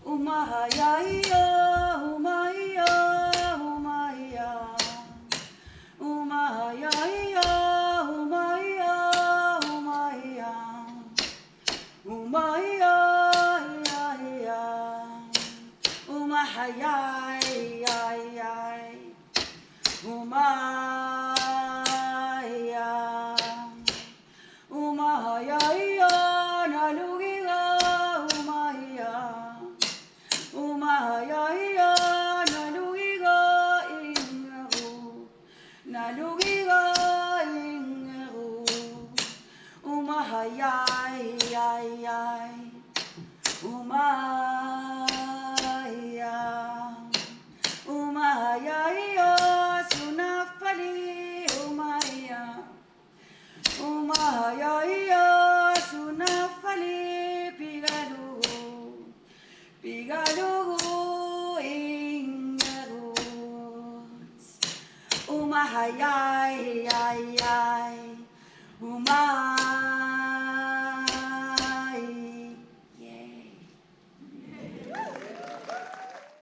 Umahajaa, Umahajaa, Umahajaa, Umahajaa, Umahajaa, Umahajaa, Umahajaa, Umahajaa, Umahajaa, Nalugiga, Umahajaa. Umahajaa, nalugiga ingaru, nalugiga ingaru. Umahajaa, Umahajaa, Umahajaa, sunafali, Umahajaa, Umahajaa, sunafali, pigalu. Pigalugu ingarut Umahajaa